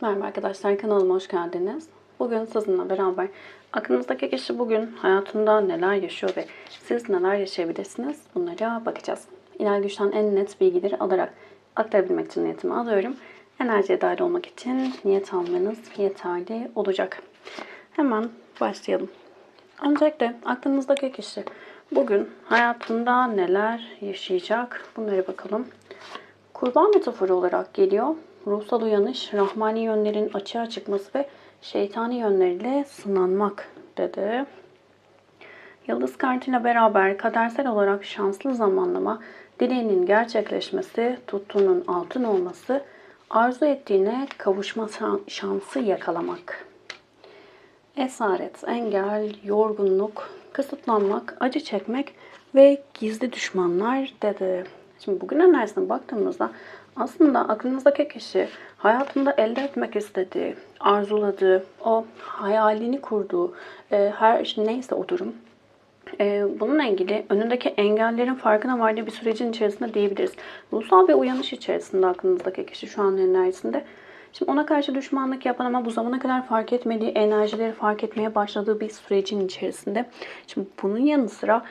Merhaba arkadaşlar, kanalıma hoş geldiniz. Bugün sizinle beraber aklınızdaki kişi bugün hayatında neler yaşıyor ve siz neler yaşayabilirsiniz bunlara bakacağız. İlahi güçten en net bilgileri alarak aktarabilmek için niyetimi alıyorum. Enerjiye dahil olmak için niyet almanız yeterli olacak. Hemen başlayalım. Öncelikle aklınızdaki kişi bugün hayatında neler yaşayacak bunlara bakalım. Kurban metaforu olarak geliyor. Ruhsal uyanış, rahmani yönlerin açığa çıkması ve şeytani yönleriyle sınanmak dedi. Yıldız kartıyla beraber kadersel olarak şanslı zamanlama, dileğinin gerçekleşmesi, tuttuğunun altın olması, arzu ettiğine kavuşma şansı yakalamak. Esaret, engel, yorgunluk, kısıtlanmak, acı çekmek ve gizli düşmanlar dedi. Şimdi bugün enerjisine baktığımızda aslında aklınızdaki kişi hayatında elde etmek istediği, arzuladığı, o hayalini kurduğu her şey neyse o durum. Bununla ilgili önündeki engellerin farkına vardığı bir sürecin içerisinde diyebiliriz. Ruhsal bir uyanış içerisinde aklınızdaki kişi şu an enerjisinde. Şimdi ona karşı düşmanlık yapan ama bu zamana kadar fark etmediği enerjileri fark etmeye başladığı bir sürecin içerisinde. Şimdi bunun yanı sıra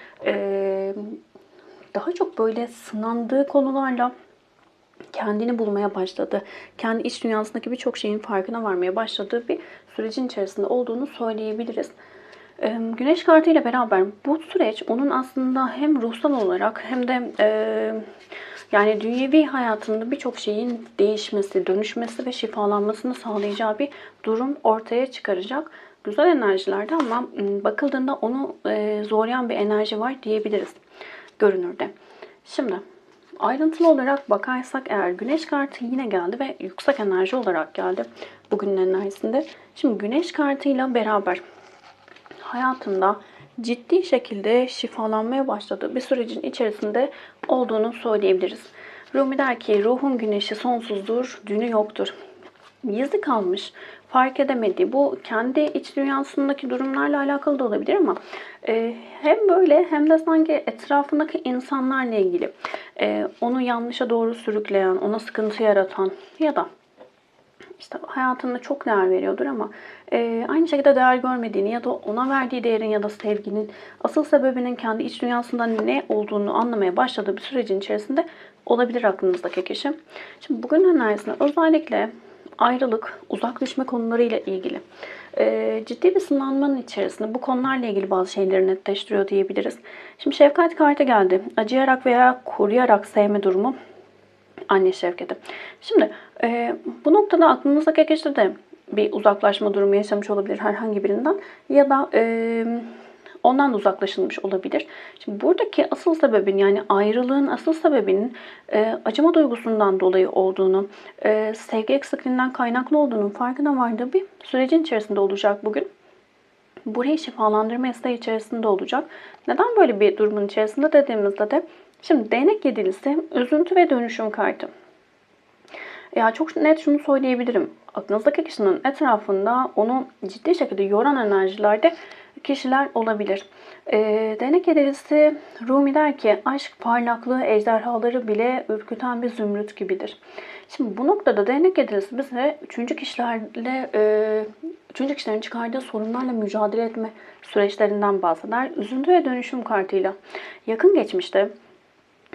daha çok böyle sınandığı konularla kendini bulmaya başladı. Kendi iç dünyasındaki birçok şeyin farkına varmaya başladığı bir sürecin içerisinde olduğunu söyleyebiliriz. Güneş kartı ile beraber bu süreç onun aslında hem ruhsal olarak hem de yani dünyevi hayatında birçok şeyin değişmesi, dönüşmesi ve şifalanmasını sağlayacağı bir durum ortaya çıkaracak. Güzel enerjilerde ama bakıldığında onu zorlayan bir enerji var diyebiliriz görünürde. Şimdi ayrıntılı olarak bakarsak eğer güneş kartı yine geldi ve yüksek enerji olarak geldi bugünün enerjisinde. Şimdi güneş kartıyla beraber hayatında ciddi şekilde şifalanmaya başladığı bir sürecin içerisinde olduğunu söyleyebiliriz. Rumi der ki ruhun güneşi sonsuzdur, dünü yoktur. Gizli kalmış, fark edemediği bu kendi iç dünyasındaki durumlarla alakalı da olabilir ama hem böyle hem de sanki etrafındaki insanlarla ilgili onu yanlışa doğru sürükleyen, ona sıkıntı yaratan ya da işte hayatında çok değer veriyordur ama aynı şekilde değer görmediğini ya da ona verdiği değerin ya da sevginin asıl sebebinin kendi iç dünyasında ne olduğunu anlamaya başladığı bir sürecin içerisinde olabilir aklınızdaki kişi. Şimdi bugün enerjisinde özellikle ayrılık, uzak düşme konularıyla ilgili ciddi bir sınanmanın içerisinde bu konularla ilgili bazı şeyleri netleştiriyor diyebiliriz. Şimdi şefkat kartı geldi. Acıyarak veya koruyarak sevme durumu. Anne şefkati. Şimdi bu noktada aklınızdaki kişi de bir uzaklaşma durumu yaşamış olabilir herhangi birinden ya da ondan da uzaklaşılmış olabilir. Şimdi buradaki asıl sebebin yani ayrılığın asıl sebebinin acıma duygusundan dolayı olduğunu, sevgi eksikliğinden kaynaklı olduğunun farkına vardığı bir sürecin içerisinde olacak bugün. Burayı şifalandırma isteği içerisinde olacak. Neden böyle bir durumun içerisinde dediğimizde de şimdi değnek yedilisi üzüntü ve dönüşüm kartı. Ya çok net şunu söyleyebilirim. Aklınızdaki kişinin etrafında onu ciddi şekilde yoran enerjilerde kişiler olabilir. Değnek yedilisi Rumi der ki aşk parlaklığı ejderhaları bile ürküten bir zümrüt gibidir. Şimdi bu noktada değnek yedilisi bize üçüncü kişilerin çıkardığı sorunlarla mücadele etme süreçlerinden bahseder. Üzüntü ve dönüşüm kartıyla yakın geçmişte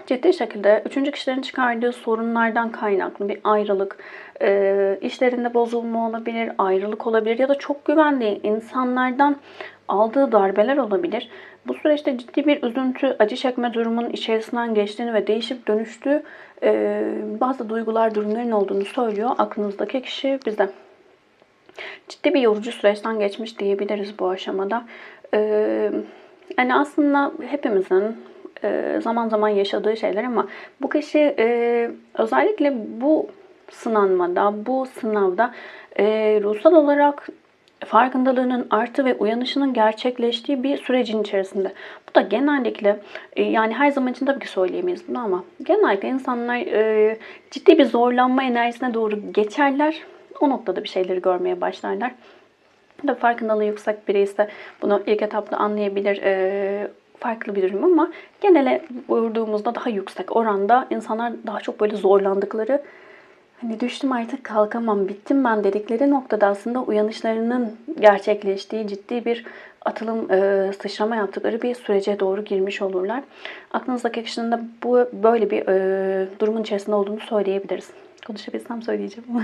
ciddi şekilde üçüncü kişilerin çıkardığı sorunlardan kaynaklı bir ayrılık, işlerinde bozulma olabilir, ayrılık olabilir ya da çok güvendiği insanlardan aldığı darbeler olabilir. Bu süreçte ciddi bir üzüntü, acı çekme durumunun içerisinden geçtiğini ve değişip dönüştüğü bazı duygular, durumların olduğunu söylüyor aklınızdaki kişi bize. Ciddi bir yorucu süreçten geçmiş diyebiliriz bu aşamada. Yani aslında hepimizin zaman zaman yaşadığı şeyler ama bu kişi özellikle bu sınanmada, bu sınavda ruhsal olarak farkındalığının arttığı ve uyanışının gerçekleştiği bir sürecin içerisinde. Bu da genellikle yani her zaman için tabii ki söyleyemeyiz bunu ama genellikle insanlar ciddi bir zorlanma enerjisine doğru geçerler. O noktada bir şeyleri görmeye başlarlar. Tabii farkındalığı yüksek biri ise bunu ilk etapta anlayabilir. Farklı bir durum ama genele vurduğumuzda daha yüksek oranda insanlar daha çok böyle zorlandıkları Hani düştüm artık kalkamam, bittim ben dedikleri noktada aslında uyanışlarının gerçekleştiği ciddi bir atılım, sıçrama yaptıkları bir sürece doğru girmiş olurlar. Aklınızdaki kişinin de böyle bir durumun içerisinde olduğunu söyleyebiliriz. Konuşabilsem söyleyeceğim ama.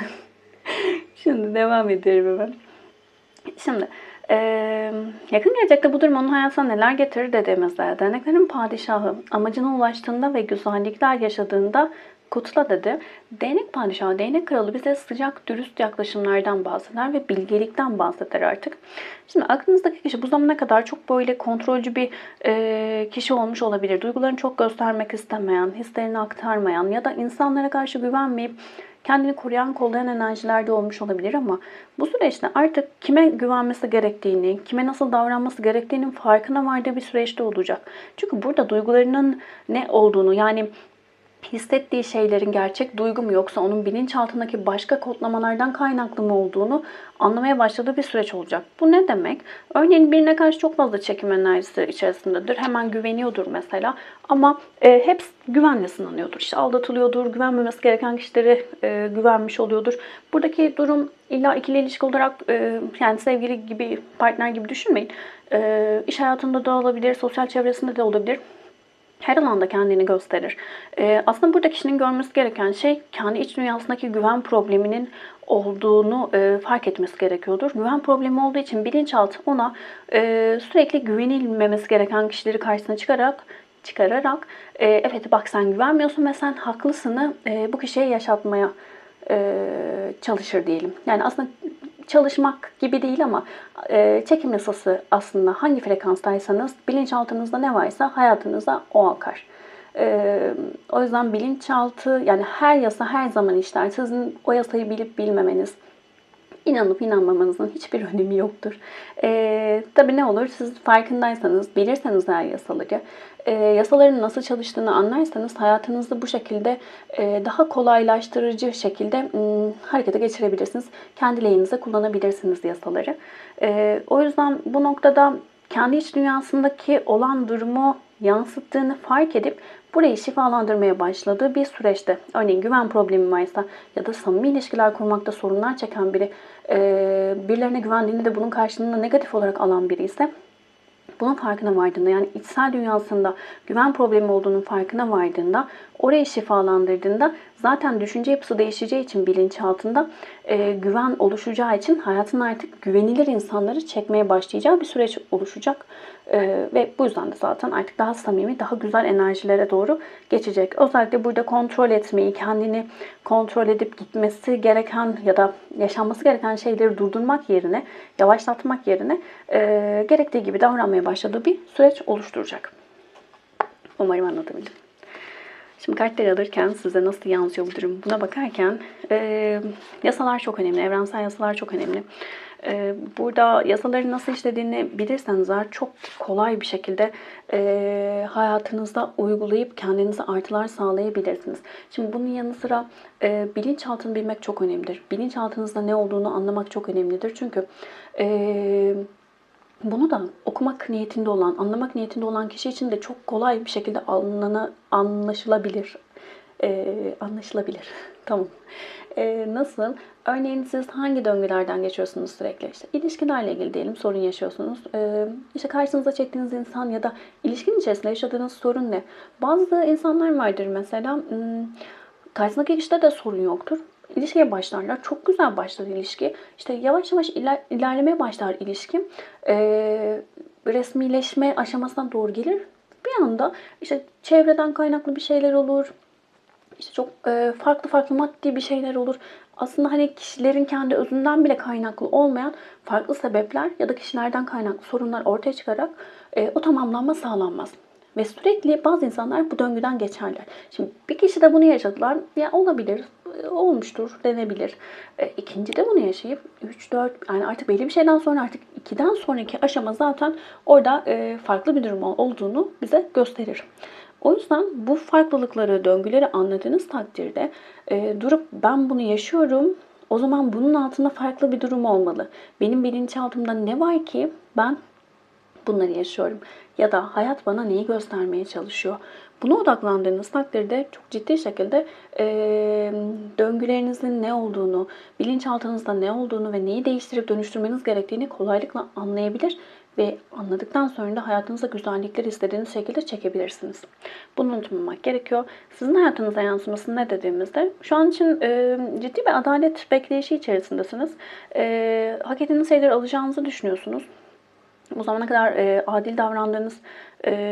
Şimdi devam ediyorum hemen. Şimdi yakın gelecekte bu durum onun hayatına neler getirir dediğimizde, derneklerin padişahı amacına ulaştığında ve güzellikler yaşadığında kutla dedi. Değnek padişahı, değnek kralı bize sıcak, dürüst yaklaşımlardan bahseder ve bilgelikten bahseder artık. Şimdi aklınızdaki kişi bu zamana kadar çok böyle kontrolcü bir kişi olmuş olabilir. Duygularını çok göstermek istemeyen, hislerini aktarmayan ya da insanlara karşı güvenmeyip kendini koruyan, kollayan enerjilerde olmuş olabilir ama bu süreçte artık kime güvenmesi gerektiğini, kime nasıl davranması gerektiğinin farkına vardığı bir süreçte olacak. Çünkü burada duygularının ne olduğunu, yani hissettiği şeylerin gerçek duygu mu yoksa onun bilinçaltındaki başka kodlamalardan kaynaklı mı olduğunu anlamaya başladığı bir süreç olacak. Bu ne demek? Örneğin birine karşı çok fazla çekim enerjisi içerisindedir. Hemen güveniyordur mesela ama hep güvenle sınanıyordur. İşte aldatılıyordur, güvenmemesi gereken kişilere güvenmiş oluyordur. Buradaki durum illa ikili ilişki olarak yani sevgili gibi, partner gibi düşünmeyin. İş hayatında da olabilir, sosyal çevresinde de olabilir. Her alanda kendini gösterir. Aslında burada kişinin görmesi gereken şey kendi iç dünyasındaki güven probleminin olduğunu fark etmesi gerekiyordur. Güven problemi olduğu için bilinçaltı ona sürekli güvenilmemesi gereken kişileri karşısına çıkararak evet bak sen güvenmiyorsun ve sen haklısını bu kişiye yaşatmaya çalışır diyelim. Yani aslında çalışmak gibi değil ama çekim yasası aslında hangi frekanstaysanız bilinçaltınızda ne varsa hayatınıza o akar. O yüzden bilinçaltı yani her yasa her zaman işler. Sizin o yasayı bilip bilmemeniz, İnanıp inanmamanızın hiçbir önemi yoktur. Tabii ne olur siz farkındaysanız, bilirseniz her yasaları, yasaların nasıl çalıştığını anlarsanız hayatınızda bu şekilde daha kolaylaştırıcı şekilde harekete geçirebilirsiniz. Kendi lehinize kullanabilirsiniz yasaları. O yüzden bu noktada kendi iç dünyasındaki olan durumu yansıttığını fark edip burayı şifalandırmaya başladığı bir süreçte, örneğin güven problemi varsa ya da samimi ilişkiler kurmakta sorunlar çeken biri, birilerine güvendiğinde de bunun karşılığında negatif olarak alan biri ise bunun farkına vardığında, yani içsel dünyasında güven problemi olduğunun farkına vardığında, orayı şifalandırdığında zaten düşünce yapısı değişeceği için bilinçaltında güven oluşacağı için hayatın artık güvenilir insanları çekmeye başlayacağı bir süreç oluşacak. Ve bu yüzden de zaten artık daha samimi, daha güzel enerjilere doğru geçecek. Özellikle burada kontrol etmeyi, kendini kontrol edip gitmesi gereken ya da yaşanması gereken şeyleri durdurmak yerine, yavaşlatmak yerine gerektiği gibi davranmaya başladığı bir süreç oluşturacak. Umarım anlatabildim. Şimdi kartları alırken size nasıl yansıyor bu durum buna bakarken yasalar çok önemli, evrensel yasalar çok önemli. Burada yasaların nasıl işlediğini bilirseniz eğer çok kolay bir şekilde hayatınızda uygulayıp kendinize artılar sağlayabilirsiniz. Şimdi bunun yanı sıra bilinçaltını bilmek çok önemlidir. Bilinçaltınızda ne olduğunu anlamak çok önemlidir. Çünkü bunu da okumak niyetinde olan, anlamak niyetinde olan kişi için de çok kolay bir şekilde anlaşılabilir. Anlaşılabilir. Tamam. Nasıl? Örneğin siz hangi döngülerden geçiyorsunuz sürekli? İşte ilişkilerle ilgili diyelim sorun yaşıyorsunuz. İşte karşınıza çektiğiniz insan ya da ilişkinin içerisinde yaşadığınız sorun ne? Bazı insanlar vardır mesela, karşısındaki kişide de sorun yoktur. İlişkiye başlarlar. Çok güzel başlar ilişki. İşte yavaş yavaş ilerlemeye başlar ilişki. Resmileşme aşamasına doğru gelir. Bir anda işte çevreden kaynaklı bir şeyler olur. İşte çok farklı farklı maddi bir şeyler olur. Aslında hani kişilerin kendi özünden bile kaynaklı olmayan farklı sebepler ya da kişilerden kaynaklı sorunlar ortaya çıkarak o tamamlanma sağlanmaz. Ve sürekli bazı insanlar bu döngüden geçerler. Şimdi bir kişi de bunu yaşadılar. Ya olabilir, olmuştur denebilir. İkinci de bunu yaşayıp 3, 4 yani artık belli bir şeyden sonra artık 2'den sonraki aşama zaten orada farklı bir durum olduğunu bize gösterir. O yüzden bu farklılıkları, döngüleri anladığınız takdirde durup ben bunu yaşıyorum, o zaman bunun altında farklı bir durum olmalı. Benim bilinçaltımda ne var ki ben bunları yaşıyorum? Ya da hayat bana neyi göstermeye çalışıyor? Buna odaklandığınız takdirde çok ciddi şekilde döngülerinizin ne olduğunu, bilinçaltınızda ne olduğunu ve neyi değiştirip dönüştürmeniz gerektiğini kolaylıkla anlayabilir ve anladıktan sonra da hayatınıza güzellikleri istediğiniz şekilde çekebilirsiniz. Bunu unutmamak gerekiyor. Sizin hayatınıza yansıması ne dediğimizde şu an için ciddi bir adalet bekleyişi içerisindesiniz. Hak ettiğiniz şeyleri alacağınızı düşünüyorsunuz. Bu zamana kadar adil davrandığınız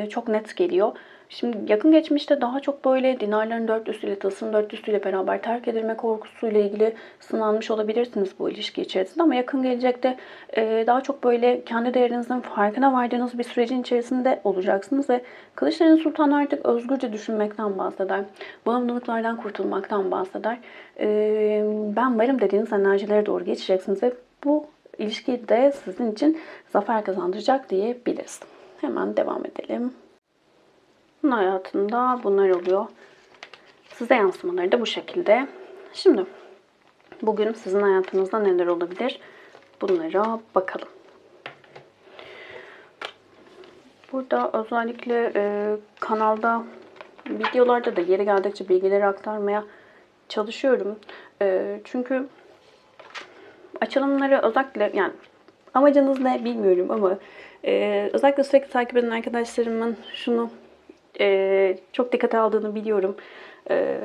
çok net geliyor. Şimdi yakın geçmişte daha çok böyle dinarların dörtlüsüyle, tılsımın dörtlüsüyle beraber terk edilme korkusuyla ilgili sınanmış olabilirsiniz bu ilişki içerisinde. Ama yakın gelecekte daha çok böyle kendi değerinizin farkına vardığınız bir sürecin içerisinde olacaksınız. Ve Kılıçların Sultanı artık özgürce düşünmekten bahseder. Bağımlılıklardan kurtulmaktan bahseder. Ben varım dediğiniz enerjilere doğru geçeceksiniz ve bu ilişki de sizin için zafer kazandıracak diyebiliriz. Hemen devam edelim. Bunun hayatında bunlar oluyor. Size yansımaları da bu şekilde. Şimdi bugün sizin hayatınızda neler olabilir? Bunlara bakalım. Burada özellikle kanalda videolarda da yeri geldikçe bilgileri aktarmaya çalışıyorum. Çünkü açılımları özellikle, yani amacınız ne bilmiyorum ama özellikle sürekli takip eden arkadaşlarımın şunu çok dikkate aldığını biliyorum.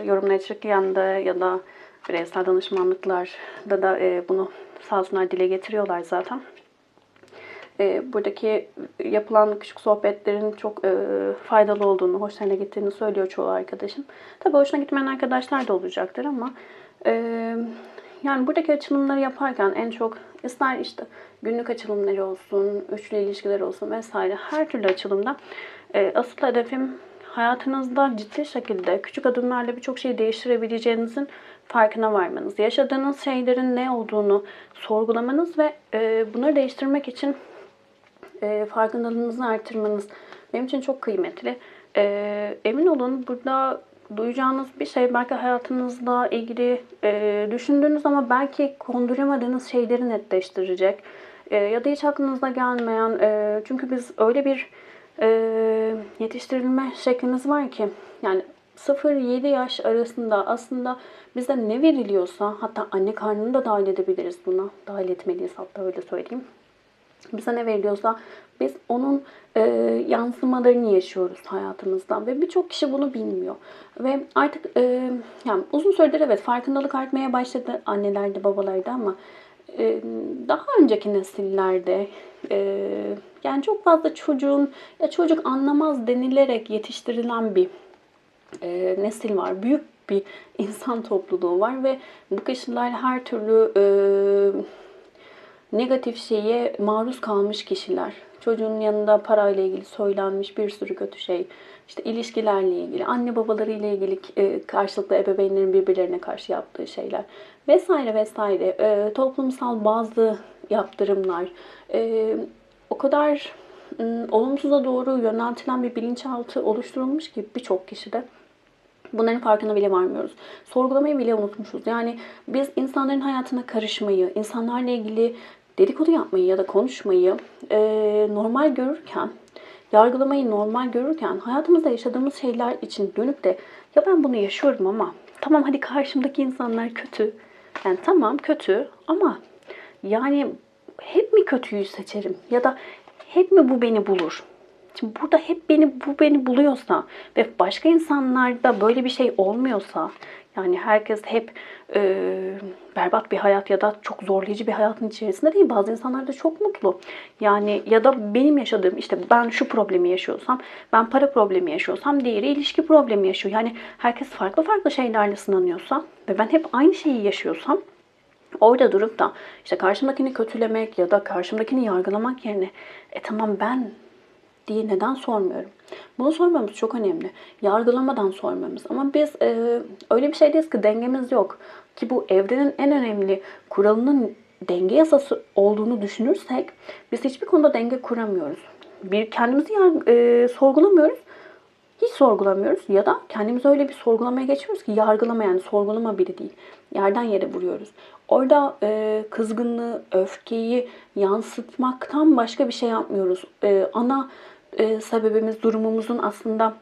Yorumlara çıkan da ya da bireysel danışmanlıklarda da bunu sağ olsunlar dile getiriyorlar zaten. Buradaki yapılan küçük sohbetlerin çok faydalı olduğunu, hoşlarına gittiğini söylüyor çoğu arkadaşım. Tabii hoşuna gitmeyen arkadaşlar da olacaktır ama yani buradaki açılımları yaparken en çok ister işte günlük açılımları olsun, üçlü ilişkiler olsun vesaire her türlü açılımda asıl hedefim hayatınızda ciddi şekilde küçük adımlarla birçok şeyi değiştirebileceğinizin farkına varmanız. Yaşadığınız şeylerin ne olduğunu sorgulamanız ve bunları değiştirmek için farkındalığınızı artırmanız benim için çok kıymetli. Emin olun burada duyacağınız bir şey belki hayatınızla ilgili düşündüğünüz ama belki konduramadığınız şeyleri netleştirecek. Ya da hiç aklınıza gelmeyen, çünkü biz öyle bir yetiştirilme şeklimiz var ki yani 0-7 yaş arasında aslında bize ne veriliyorsa, hatta anne karnını da dahil edebiliriz buna. Dahil etmeliyiz hatta, öyle söyleyeyim. Bize ne veriliyorsa biz onun yansımalarını yaşıyoruz hayatımızdan ve birçok kişi bunu bilmiyor. Ve artık yani uzun süredir evet farkındalık artmaya başladı annelerde, babalarda ama daha önceki nesillerde yani çok fazla çocuğun ya çocuk anlamaz denilerek yetiştirilen bir nesil var. Büyük bir insan topluluğu var ve bu kişiler her türlü negatif şeye maruz kalmış kişiler. Çocuğun yanında parayla ilgili söylenmiş bir sürü kötü şey, işte ilişkilerle ilgili, anne babalarıyla ilgili karşılıklı ebeveynlerin birbirlerine karşı yaptığı şeyler vesaire vesaire, toplumsal bazı yaptırımlar, o kadar olumsuza doğru yöneltilen bir bilinçaltı oluşturulmuş ki birçok kişide. Bunların farkına bile varmıyoruz. Sorgulamayı bile unutmuşuz. Yani biz insanların hayatına karışmayı, insanlarla ilgili dedikodu yapmayı ya da konuşmayı normal görürken, yargılamayı normal görürken hayatımızda yaşadığımız şeyler için dönüp de ya ben bunu yaşıyorum ama tamam hadi karşımdaki insanlar kötü. Yani tamam kötü ama yani hep mi kötüyü seçerim ya da hep mi bu beni bulur? Şimdi burada hep bu beni buluyorsa ve başka insanlarda böyle bir şey olmuyorsa, yani herkes hep berbat bir hayat ya da çok zorlayıcı bir hayatın içerisinde değil. Bazı insanlar da çok mutlu. Yani ya da benim yaşadığım, işte ben şu problemi yaşıyorsam, ben para problemi yaşıyorsam diğeri ilişki problemi yaşıyor. Yani herkes farklı farklı şeylerle sınanıyorsa ve ben hep aynı şeyi yaşıyorsam, orada durup da işte karşımdakini kötülemek ya da karşımdakini yargılamak yerine tamam ben diye neden sormuyorum? Bunu sormamız çok önemli. Yargılamadan sormamız. Ama biz öyle bir şeydeyiz ki dengemiz yok. Ki bu evrenin en önemli kuralının denge yasası olduğunu düşünürsek biz hiçbir konuda denge kuramıyoruz. Kendimizi sorgulamıyoruz. Hiç sorgulamıyoruz ya da kendimizi öyle bir sorgulamaya geçiyoruz ki yargılama, yani sorgulama biri değil. Yerden yere vuruyoruz. Orada kızgınlığı, öfkeyi yansıtmaktan başka bir şey yapmıyoruz. Ana sebebimiz, durumumuzun aslında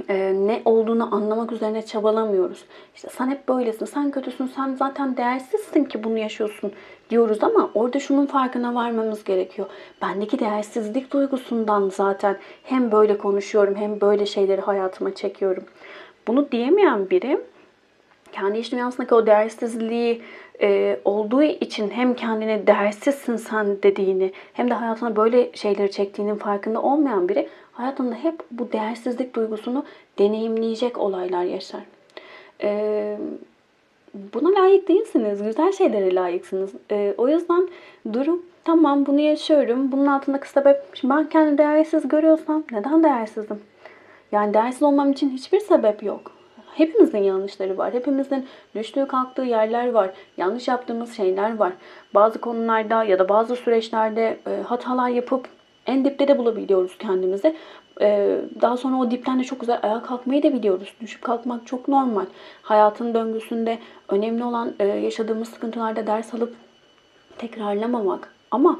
Ne olduğunu anlamak üzerine çabalamıyoruz. İşte sen hep böylesin, sen kötüsün, sen zaten değersizsin ki bunu yaşıyorsun diyoruz ama orada şunun farkına varmamız gerekiyor. Bendeki değersizlik duygusundan zaten hem böyle konuşuyorum hem böyle şeyleri hayatıma çekiyorum. Bunu diyemeyen biri kendi iç dünyasındaki o değersizliği olduğu için hem kendine değersizsin sen dediğini hem de hayatına böyle şeyleri çektiğinin farkında olmayan biri hayatında hep bu değersizlik duygusunu deneyimleyecek olaylar yaşar. E, Buna layık değilsiniz. Güzel şeylere layıksınız. O yüzden durup tamam bunu yaşıyorum. Bunun altındaki sebep şimdi ben kendimi değersiz görüyorsam neden değersizim? Yani değersiz olmam için hiçbir sebep yok. Hepimizin yanlışları var. Hepimizin düştüğü kalktığı yerler var. Yanlış yaptığımız şeyler var. Bazı konularda ya da bazı süreçlerde hatalar yapıp en dipte de bulabiliyoruz kendimizi. Daha sonra o dipten de çok güzel ayağa kalkmayı da biliyoruz. Düşüp kalkmak çok normal. Hayatın döngüsünde önemli olan yaşadığımız sıkıntılarda ders alıp tekrarlamamak. Ama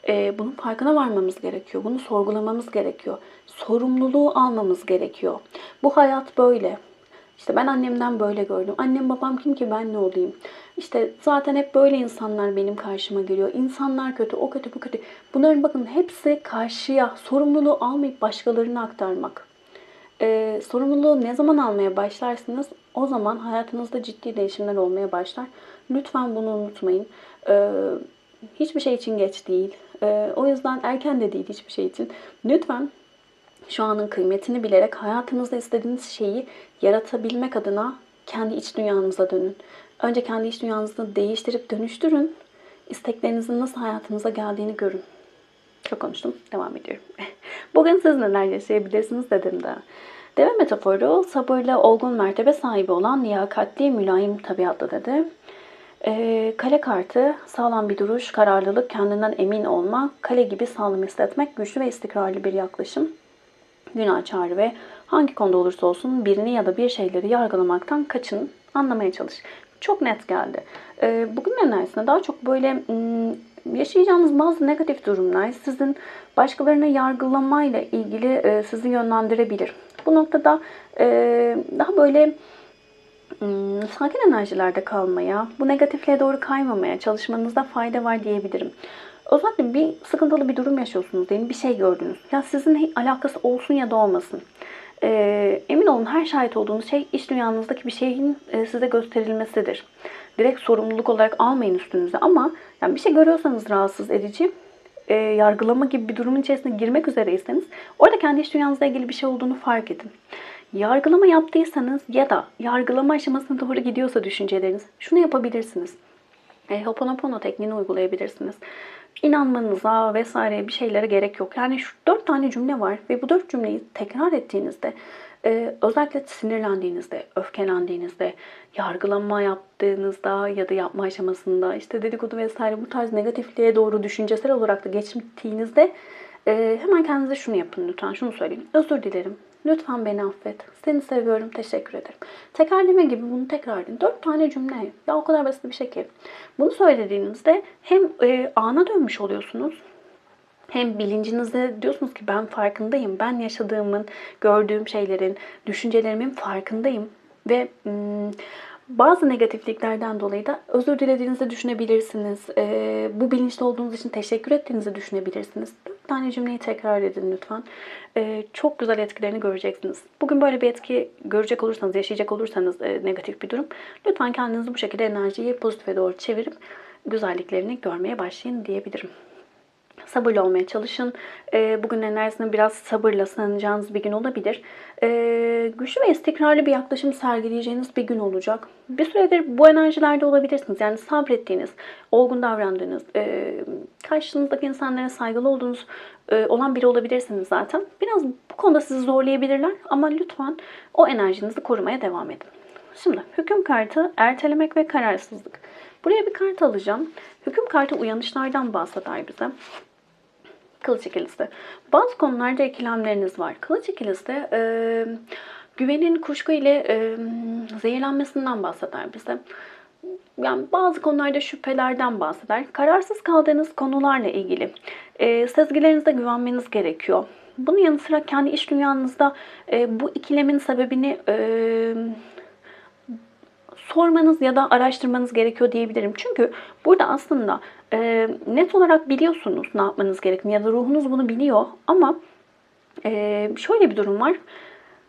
bunun farkına varmamız gerekiyor. Bunu sorgulamamız gerekiyor. Sorumluluğu almamız gerekiyor. Bu hayat böyle. İşte ben annemden böyle gördüm. Annem babam kim ki ben ne olayım? İşte zaten hep böyle insanlar benim karşıma geliyor. İnsanlar kötü, o kötü, bu kötü. Bunların bakın hepsi karşıya sorumluluğu almayıp başkalarına aktarmak. Sorumluluğu ne zaman almaya başlarsınız? O zaman hayatınızda ciddi değişimler olmaya başlar. Lütfen bunu unutmayın. Hiçbir şey için geç değil. O yüzden erken de değil hiçbir şey için. Lütfen şu anın kıymetini bilerek hayatınızda istediğiniz şeyi yaratabilmek adına kendi iç dünyanıza dönün. Önce kendi iç dünyanızı değiştirip dönüştürün. İsteklerinizin nasıl hayatınıza geldiğini görün. Çok konuştum. Devam ediyorum. Bugün siz neler yaşayabilirsiniz dedim de. Deve metaforu sabırlı, olgun mertebe sahibi olan liyakatli, mülayim tabiatlı dedi. Kale kartı sağlam bir duruş, kararlılık, kendinden emin olma, kale gibi sağlam hissetmek, güçlü ve istikrarlı bir yaklaşım. Günah çağrı ve hangi konuda olursa olsun birini ya da bir şeyleri yargılamaktan kaçın, anlamaya çalış. Çok net geldi. Bugün enerjisinde daha çok böyle yaşayacağınız bazı negatif durumlar sizin başkalarını yargılamayla ilgili sizi yönlendirebilir. Bu noktada daha böyle sakin enerjilerde kalmaya, bu negatifliğe doğru kaymamaya çalışmanızda fayda var diyebilirim. Özellikle bir sıkıntılı bir durum yaşıyorsunuz diyelim, bir şey gördünüz. Ya sizinle alakası olsun ya da olmasın. Emin olun her şahit olduğunuz şey iç dünyanızdaki bir şeyin size gösterilmesidir. Direkt sorumluluk olarak almayın üstünüze ama yani bir şey görüyorsanız rahatsız edici, yargılama gibi bir durumun içerisine girmek üzereyseniz orada kendi iç dünyanızla ilgili bir şey olduğunu fark edin. Yargılama yaptıysanız ya da yargılama aşamasına doğru gidiyorsa düşünceleriniz şunu yapabilirsiniz. Ho'oponopono tekniğini uygulayabilirsiniz. İnanmanıza vesaire bir şeylere gerek yok. Yani şu 4 tane cümle var ve bu 4 cümleyi tekrar ettiğinizde özellikle sinirlendiğinizde, öfkelendiğinizde, yargılama yaptığınızda ya da yapma aşamasında işte dedikodu vesaire bu tarz negatifliğe doğru düşüncesel olarak da geçtiğinizde hemen kendinize şunu yapın lütfen. Şunu söyleyeyim. Özür dilerim. Lütfen beni affet. Seni seviyorum. Teşekkür ederim. Tekerleme gibi bunu tekrar edin. 4 tane cümle. Ya o kadar basit bir şey ki. Bunu söylediğinizde hem ana dönmüş oluyorsunuz. Hem bilincinizde diyorsunuz ki ben farkındayım. Ben yaşadığımın, gördüğüm şeylerin, düşüncelerimin farkındayım. Ve bazı negatifliklerden dolayı da özür dilediğinizi düşünebilirsiniz. Bu bilinçli olduğunuz için teşekkür ettiğinizi düşünebilirsiniz. 4 tane cümleyi tekrar edin lütfen. Çok güzel etkilerini göreceksiniz. Bugün böyle bir etki görecek olursanız, yaşayacak olursanız negatif bir durum. Lütfen kendinizi bu şekilde enerjiyi pozitife doğru çevirip güzelliklerini görmeye başlayın diyebilirim. Sabırlı olmaya çalışın. Bugün enerjisini biraz sabırla sığınacağınız bir gün olabilir. Güçlü ve istikrarlı bir yaklaşım sergileyeceğiniz bir gün olacak. Bir süredir bu enerjilerde olabilirsiniz. Yani sabrettiğiniz, olgun davrandığınız, karşınızdaki insanlara saygılı olduğunuz olan biri olabilirsiniz zaten. Biraz bu konuda sizi zorlayabilirler ama lütfen o enerjinizi korumaya devam edin. Şimdi hüküm kartı ertelemek ve kararsızlık. Buraya bir kart alacağım. Hüküm kartı uyanışlardan bahseder bize. Kılıç ikilisi. Bazı konularda ikilemleriniz var. Kılıç ikilisi de güvenin kuşku ile zehirlenmesinden bahseder bize. Yani bazı konularda şüphelerden bahseder. Kararsız kaldığınız konularla ilgili sezgilerinize güvenmeniz gerekiyor. Bunun yanı sıra kendi iş dünyanızda bu ikilemin sebebini sormanız ya da araştırmanız gerekiyor diyebilirim. Çünkü burada aslında net olarak biliyorsunuz ne yapmanız gerektiğini ya da ruhunuz bunu biliyor ama şöyle bir durum var.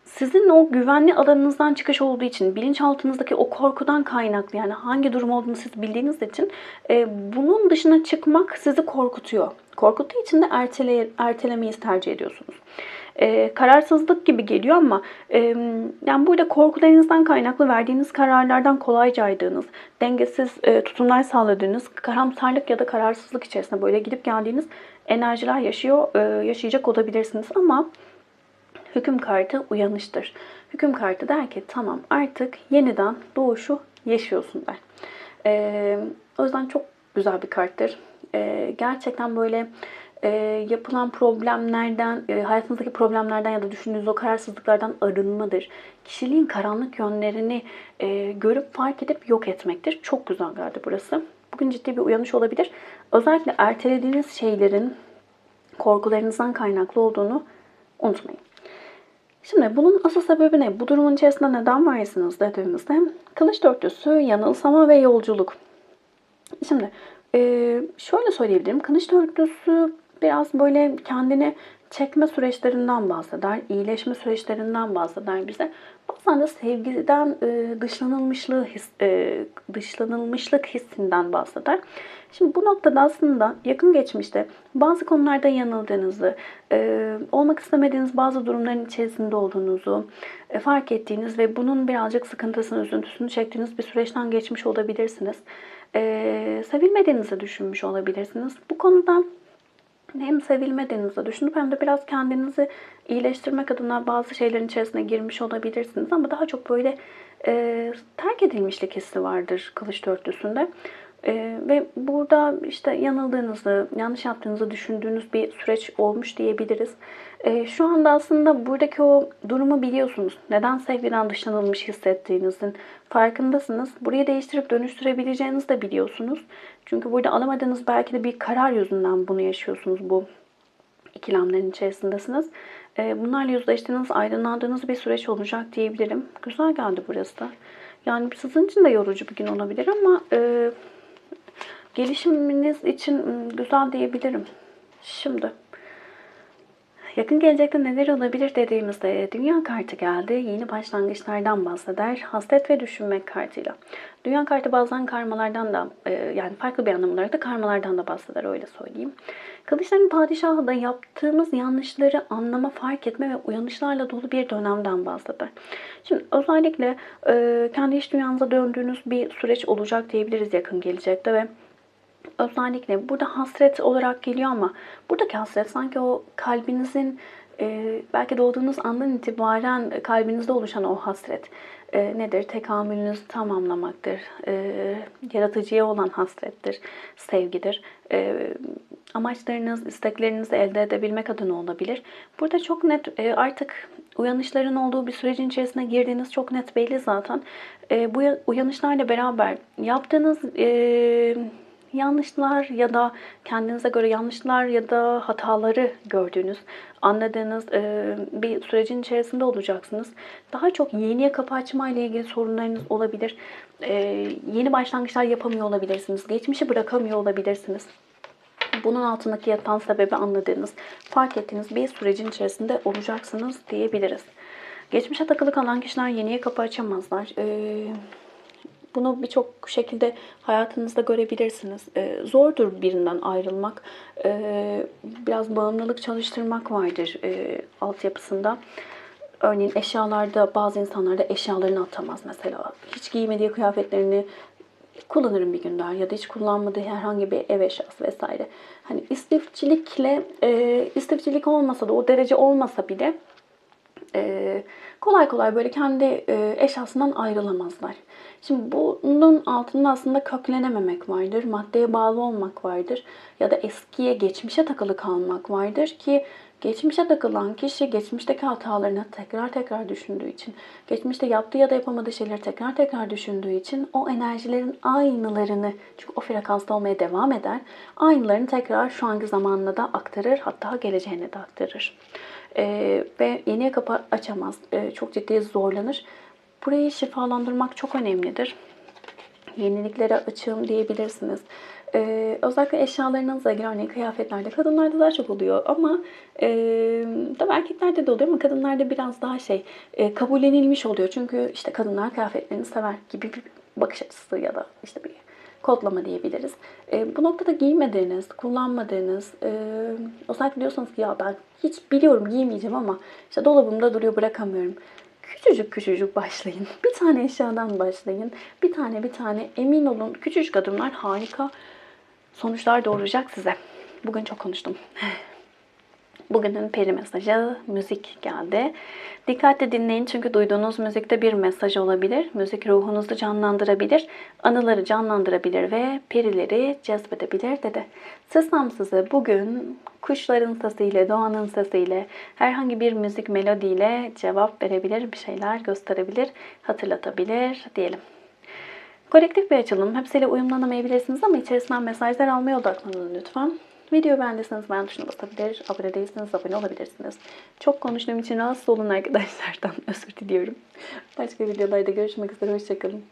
Sizin o güvenli alanınızdan çıkış olduğu için, bilinçaltınızdaki o korkudan kaynaklı, yani hangi durum olduğunu siz bildiğiniz için bunun dışına çıkmak sizi korkutuyor. Korkuttuğu için de ertelemeyi tercih ediyorsunuz. Kararsızlık gibi geliyor ama yani burada korkularınızdan kaynaklı verdiğiniz kararlardan kolay caydığınız, dengesiz tutumlar sağladığınız, karamsarlık ya da kararsızlık içerisinde böyle gidip geldiğiniz enerjiler yaşayacak olabilirsiniz ama hüküm kartı uyanıştır. Hüküm kartı der ki tamam, artık yeniden doğuşu yaşıyorsun der. O yüzden çok güzel bir karttır. Gerçekten böyle yapılan problemlerden, hayatınızdaki problemlerden ya da düşündüğünüz o kararsızlıklardan arınmadır. Kişiliğin karanlık yönlerini görüp fark edip yok etmektir. Çok güzel geldi burası. Bugün ciddi bir uyanış olabilir. Özellikle ertelediğiniz şeylerin korkularınızdan kaynaklı olduğunu unutmayın. Şimdi bunun asıl sebebi ne? Bu durumun içerisinde neden varsınız dediğimizde kılıç dörtlüsü, yanılsama ve yolculuk. Şimdi şöyle söyleyebilirim. Kılıç dörtlüsü biraz böyle kendini çekme süreçlerinden bahseder, iyileşme süreçlerinden bahseder bize. Bazen de sevgiden dışlanılmışlık hissinden bahseder. Şimdi bu noktada aslında yakın geçmişte bazı konularda yanıldığınızı, olmak istemediğiniz bazı durumların içerisinde olduğunuzu fark ettiğiniz ve bunun birazcık sıkıntısını, üzüntüsünü çektiğiniz bir süreçten geçmiş olabilirsiniz. Sevilmediğinizi düşünmüş olabilirsiniz. Bu konuda hem sevilmediğinizi düşünüp hem de biraz kendinizi iyileştirmek adına bazı şeylerin içerisine girmiş olabilirsiniz. Ama daha çok böyle terk edilmişlik hissi vardır kılıç dörtlüsünde. Ve burada işte yanıldığınızı, yanlış yaptığınızı düşündüğünüz bir süreç olmuş diyebiliriz. Şu anda aslında buradaki o durumu biliyorsunuz. Neden sevgiden dışlanılmış hissettiğinizin farkındasınız. Burayı değiştirip dönüştürebileceğinizi de biliyorsunuz. Çünkü burada alamadığınız belki de bir karar yüzünden bunu yaşıyorsunuz. Bu ikilemlerin içerisindesiniz. Bunlarla yüzleştiğiniz, aydınlandığınız bir süreç olacak diyebilirim. Güzel geldi burası da. Yani sizin için de yorucu bir gün olabilir ama gelişiminiz için güzel diyebilirim. Şimdi yakın gelecekte neler olabilir dediğimizde Dünya kartı geldi. Yeni başlangıçlardan bahseder. Hasret ve düşünmek kartıyla. Dünya kartı bazen karmalardan da yani farklı bir anlam olarak da karmalardan da bahseder, öyle söyleyeyim. Kılıçların padişahı da yaptığımız yanlışları anlama, fark etme ve uyanışlarla dolu bir dönemden bahseder. Şimdi özellikle kendi iş dünyanıza döndüğünüz bir süreç olacak diyebiliriz yakın gelecekte ve özellikle burada hasret olarak geliyor ama buradaki hasret sanki o kalbinizin belki doğduğunuz andan itibaren kalbinizde oluşan o hasret nedir? Tekamülünüzü tamamlamaktır. Yaratıcıya olan hasrettir, sevgidir. Amaçlarınız, isteklerinizi elde edebilmek adına olabilir. Burada çok net artık uyanışların olduğu bir sürecin içerisine girdiğiniz çok net belli zaten. Bu uyanışlarla beraber yaptığınız yanlışlar ya da kendinize göre yanlışlar ya da hataları gördüğünüz, anladığınız bir sürecin içerisinde olacaksınız. Daha çok yeniye kapı açma ile ilgili sorunlarınız olabilir. Yeni başlangıçlar yapamıyor olabilirsiniz. Geçmişi bırakamıyor olabilirsiniz. Bunun altındaki yatan sebebi anladığınız, fark ettiğiniz bir sürecin içerisinde olacaksınız diyebiliriz. Geçmişe takılı kalan kişiler yeniye kapı açamazlar. Bunu birçok şekilde hayatınızda görebilirsiniz. Zordur birinden ayrılmak. Biraz bağımlılık çalıştırmak vardır altyapısında. Örneğin eşyalarda bazı insanlar da eşyalarını atamaz mesela. Hiç giymediği kıyafetlerini kullanırım bir gün der ya da hiç kullanmadığı herhangi bir ev eşyası vesaire. Hani istifçilik olmasa da, o derece olmasa bile kolay kolay böyle kendi eşyasından ayrılamazlar. Şimdi bunun altında aslında köklenememek vardır, maddeye bağlı olmak vardır ya da eskiye, geçmişe takılı kalmak vardır ki Geçmişe takılan kişi geçmişteki hatalarını tekrar tekrar düşündüğü için, geçmişte yaptığı ya da yapamadığı şeyleri tekrar tekrar düşündüğü için o enerjilerin aynılarını, çünkü o frekansta olmaya devam eder, aynılarını tekrar şu anki zamanına da aktarır, hatta geleceğine de aktarır. Ve yeniye kapı açamaz. Çok ciddi zorlanır. Burayı şifalandırmak çok önemlidir. Yeniliklere açığım diyebilirsiniz. Özellikle eşyalarınızla ilgili, örneğin kıyafetlerde, kadınlarda daha çok oluyor ama tabii erkeklerde de oluyor ama kadınlarda biraz daha kabullenilmiş oluyor. Çünkü işte kadınlar kıyafetlerini sever gibi bir bakış açısı ya da işte bir kodlama diyebiliriz. Bu noktada giymediğiniz, kullanmadığınız, özellikle diyorsanız ki ya ben hiç biliyorum giymeyeceğim ama işte dolabımda duruyor bırakamıyorum. Küçücük küçücük başlayın. Bir tane eşyadan başlayın. Bir tane emin olun, küçücük adımlar harika sonuçlar doğuracak size. Bugün çok konuştum. Bugünün peri mesajı müzik geldi. Dikkatle dinleyin çünkü duyduğunuz müzikte bir mesaj olabilir. Müzik ruhunuzu canlandırabilir, anıları canlandırabilir ve perileri cezbedebilir dedi. Sistem size bugün kuşların sesiyle, doğanın sesiyle, herhangi bir müzik melodiyle cevap verebilir, bir şeyler gösterebilir, hatırlatabilir diyelim. Kolektif bir açılım. Hepsiyle uyumlanamayabilirsiniz ama içerisinden mesajlar almaya odaklanın lütfen. Videoyu beğendiyseniz beğen tuşuna basabilir, abone değilseniz abone olabilirsiniz. Çok konuştuğum için rahatsız olun arkadaşlardan özür diliyorum. Başka videolarda görüşmek üzere, hoşçakalın.